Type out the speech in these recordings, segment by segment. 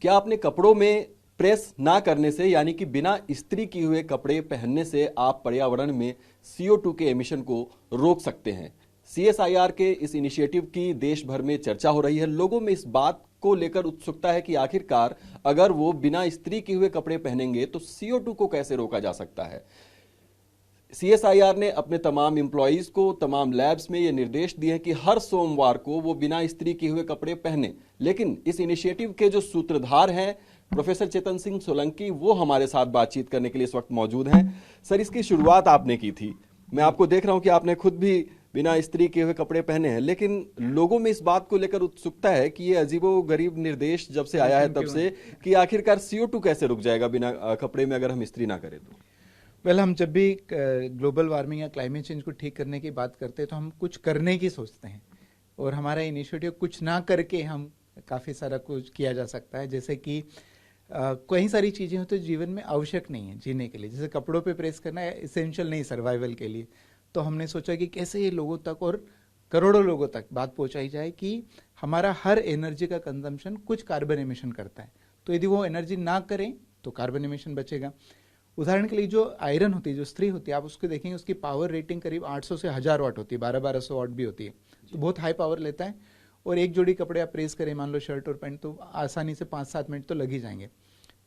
क्या अपने कपड़ों में प्रेस ना करने से यानी कि बिना इस्त्री किए हुए कपड़े पहनने से आप पर्यावरण में CO2 के एमिशन को रोक सकते हैं? CSIR के इस इनिशिएटिव की देश भर में चर्चा हो रही है। लोगों में इस बात को लेकर उत्सुकता है कि आखिरकार अगर वो बिना इस्त्री किए हुए कपड़े पहनेंगे तो CO2 को कैसे रोका जा सकता है। CSIR ने अपने तमाम एम्प्लॉइज को तमाम लैब्स में ये निर्देश दिए हैं कि हर सोमवार को वो बिना इस्त्री किए हुए कपड़े पहने। लेकिन इस इनिशिएटिव के जो सूत्रधार हैं प्रोफेसर चेतन सिंह सोलंकी, वो हमारे साथ बातचीत करने के लिए इस वक्त मौजूद हैं। सर, इसकी शुरुआत आपने की थी, मैं आपको देख रहा हूं कि आपने खुद भी बिना इस्त्री किए हुए कपड़े पहने हैं, लेकिन लोगों में इस बात को लेकर उत्सुकता है कि ये अजीबो गरीब निर्देश जब से आया है तब से कि आखिरकार CO2 कैसे रुक जाएगा बिना कपड़े में अगर हम इस्त्री ना करें तो। हम जब भी ग्लोबल वार्मिंग या क्लाइमेट चेंज को ठीक करने की बात करते हैं तो हम कुछ करने की सोचते हैं, और हमारा इनिशिएटिव कुछ ना करके हम काफ़ी सारा कुछ किया जा सकता है। जैसे कि कई सारी चीज़ें होती हैं जीवन में आवश्यक नहीं है जीने के लिए, जैसे कपड़ों पे प्रेस करना इसेंशियल नहीं सर्वाइवल के लिए। तो हमने सोचा कि कैसे ये लोगों तक और करोड़ों लोगों तक बात पहुंचाई जाए कि हमारा हर एनर्जी का कंजम्पशन कुछ कार्बन एमिशन करता है, तो यदि वो एनर्जी ना करें तो कार्बन एमिशन बचेगा। उदाहरण के लिए जो आयरन होती है, जो इस्त्री होती है, आप उसको देखेंगे उसकी पावर रेटिंग करीब 800 से 1000 वाट होती है, 1200 वाट भी होती है, तो बहुत हाई पावर लेता है। और एक जोड़ी कपड़े आप प्रेस करें, मान लो शर्ट और पैंट, तो आसानी से 5-7 मिनट तो लग ही जाएंगे।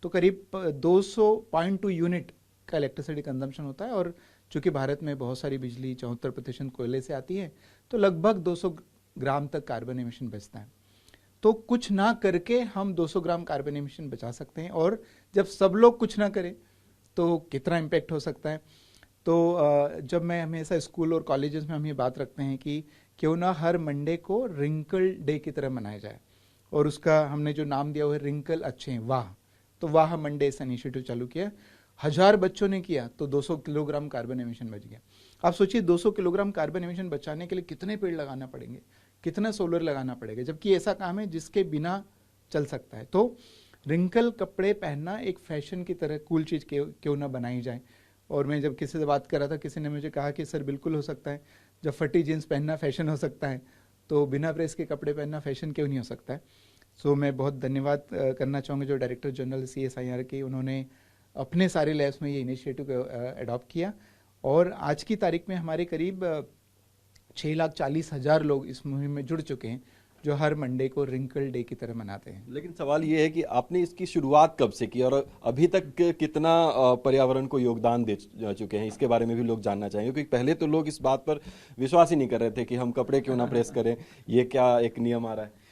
तो करीब 200.2 यूनिट का इलेक्ट्रिसिटी कंजम्पशन होता है, और चूंकि भारत में बहुत सारी बिजली 74% कोयले से आती है, तो लगभग 200 ग्राम तक कार्बन एमिशन बचता है। तो कुछ ना करके हम 200 ग्राम कार्बन एमिशन बचा सकते हैं, और जब सब लोग कुछ ना करें तो कितना इम्पैक्ट हो सकता है। तो जब मैं हमेशा स्कूल और कॉलेजेस में हम ये बात रखते हैं कि क्यों ना हर मंडे को रिंकल डे की तरह मनाया जाए, और उसका हमने जो नाम दिया हुआ है रिंकल अच्छे हैं वाह, तो वाह मंडे इस इनिशिएटिव चालू किया। 1000 बच्चों ने किया तो 200 किलोग्राम कार्बन एमिशन बच गया। आप सोचिए 200 किलोग्राम कार्बन एमिशन बचाने के लिए कितने पेड़ लगाना पड़ेंगे, कितना सोलर लगाना पड़ेगा, जबकि ऐसा काम है जिसके बिना चल सकता है। तो रिंकल कपड़े पहनना एक फैशन की तरह कूल चीज़ क्यों ना बनाई जाए। और मैं जब किसी से बात कर रहा था, किसी ने मुझे कहा कि सर बिल्कुल हो सकता है, जब फटी जीन्स पहनना फैशन हो सकता है तो बिना प्रेस के कपड़े पहनना फैशन क्यों नहीं हो सकता है। सो मैं बहुत धन्यवाद करना चाहूँगा जो डायरेक्टर जनरल CSIR के, उन्होंने अपने सारे लैब्स में ये इनिशिएटिव अडॉप्ट किया, और आज की तारीख में हमारे करीब 6,40,000 लोग इस मुहिम में जुड़ चुके हैं, जो हर मंडे को रिंकल डे की तरह मनाते हैं। लेकिन सवाल ये है कि आपने इसकी शुरुआत कब से की और अभी तक कितना पर्यावरण को योगदान दे चुके हैं, इसके बारे में भी लोग जानना चाहेंगे। क्योंकि पहले तो लोग इस बात पर विश्वास ही नहीं कर रहे थे कि हम कपड़े क्यों ना प्रेस करें, ये क्या एक नियम आ रहा है।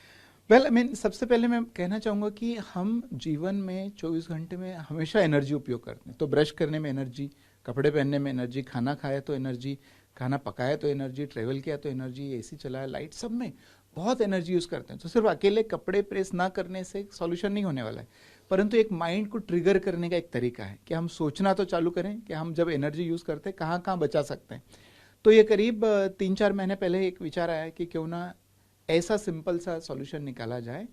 सबसे पहले मैं कहना चाहूँगा कि हम जीवन में 24 घंटे में हमेशा एनर्जी उपयोग करते हैं। तो ब्रश करने में एनर्जी, कपड़े पहनने में एनर्जी, खाना खाया तो एनर्जी, खाना पकाया तो एनर्जी, ट्रेवल किया तो एनर्जी, AC चलाया, लाइट, सब में बहुत एनर्जी यूज़ करते हैं। तो सिर्फ अकेले कपड़े प्रेस ना करने से सॉल्यूशन नहीं होने वाला है, परंतु एक माइंड को ट्रिगर करने का एक तरीका है कि हम सोचना तो चालू करें कि हम जब एनर्जी यूज़ करते हैं कहाँ कहाँ बचा सकते हैं। तो ये करीब 3-4 महीने पहले एक विचार आया कि क्यों ना ऐसा सिंपल सा सॉल्यूशन निकाला जाए।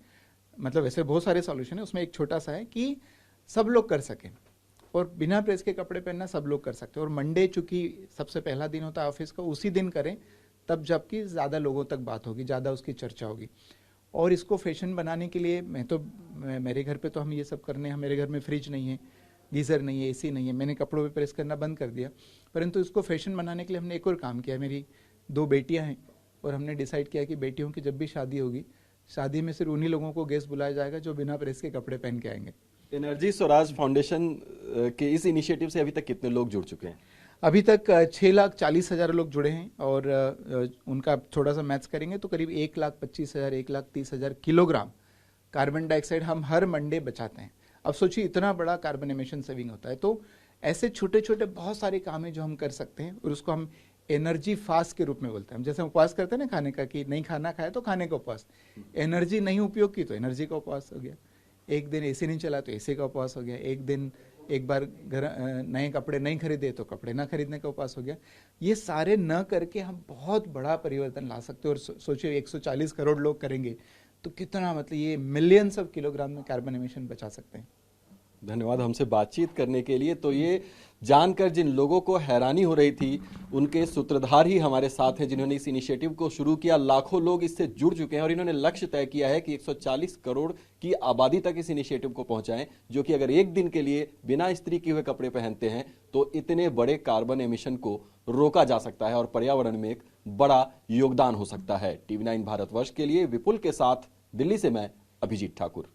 मतलब ऐसे बहुत सारे सॉल्यूशन है, उसमें एक छोटा सा है कि सब लोग कर सकें, और बिना प्रेस के कपड़े पहनना सब लोग कर सकते हैं। और मंडे चूंकि सबसे पहला दिन होता है ऑफिस का, उसी दिन करें, तब जबकि ज़्यादा लोगों तक बात होगी, ज़्यादा उसकी चर्चा होगी। और इसको फैशन बनाने के लिए मेरे घर पे तो हम ये सब करने हैं, मेरे घर में फ्रिज नहीं है, गीज़र नहीं है, AC नहीं है, मैंने कपड़ों पे प्रेस करना बंद कर दिया। परंतु इसको फैशन बनाने के लिए हमने एक और काम किया। मेरी 2 बेटियां हैं, और हमने डिसाइड किया कि बेटियों की जब भी शादी होगी, शादी में सिर्फ उन्हीं लोगों को गेस्ट बुलाया जाएगा जो बिना प्रेस के कपड़े पहन के आएंगे। एनर्जी स्वराज फाउंडेशन के इस इनिशिएटिव से अभी तक कितने लोग जुड़ चुके हैं? अभी तक 6,40,000 लोग जुड़े हैं, और उनका थोड़ा सा मैथ्स करेंगे तो करीब 1,25,000 1,30,000 किलोग्राम कार्बन डाइऑक्साइड हम हर मंडे बचाते हैं। अब सोचिए इतना बड़ा कार्बन एमिशन सेविंग होता है। तो ऐसे छोटे छोटे बहुत सारे काम हैं जो हम कर सकते हैं, और उसको हम एनर्जी फास्ट के रूप में बोलते हैं। हम जैसे उपवास करते हैं ना खाने का, कि नहीं खाना खाया तो खाने का उपवास, एनर्जी नहीं उपयोग की तो एनर्जी का उपवास हो गया, एक दिन AC नहीं चला तो AC का उपवास हो गया, एक बार घर नए कपड़े नहीं खरीदे तो कपड़े ना खरीदने का उपवास हो गया। ये सारे न करके हम बहुत बड़ा परिवर्तन ला सकते हैं। और सोचिए 140 करोड़ लोग करेंगे तो कितना, मतलब ये मिलियंस ऑफ किलोग्राम में कार्बन एमिशन बचा सकते हैं। धन्यवाद हमसे बातचीत करने के लिए। तो ये जानकर जिन लोगों को हैरानी हो रही थी, उनके सूत्रधार ही हमारे साथ हैं जिन्होंने इस इनिशिएटिव को शुरू किया। लाखों लोग इससे जुड़ चुके हैं और इन्होंने लक्ष्य तय किया है कि 140 करोड़ की आबादी तक इस इनिशिएटिव को पहुंचाएं, जो कि अगर एक दिन के लिए बिना इस्त्री किए हुए कपड़े पहनते हैं तो इतने बड़े कार्बन एमिशन को रोका जा सकता है और पर्यावरण में एक बड़ा योगदान हो सकता है। TV9 भारतवर्ष के लिए विपुल के साथ दिल्ली से मैं अभिजीत ठाकुर।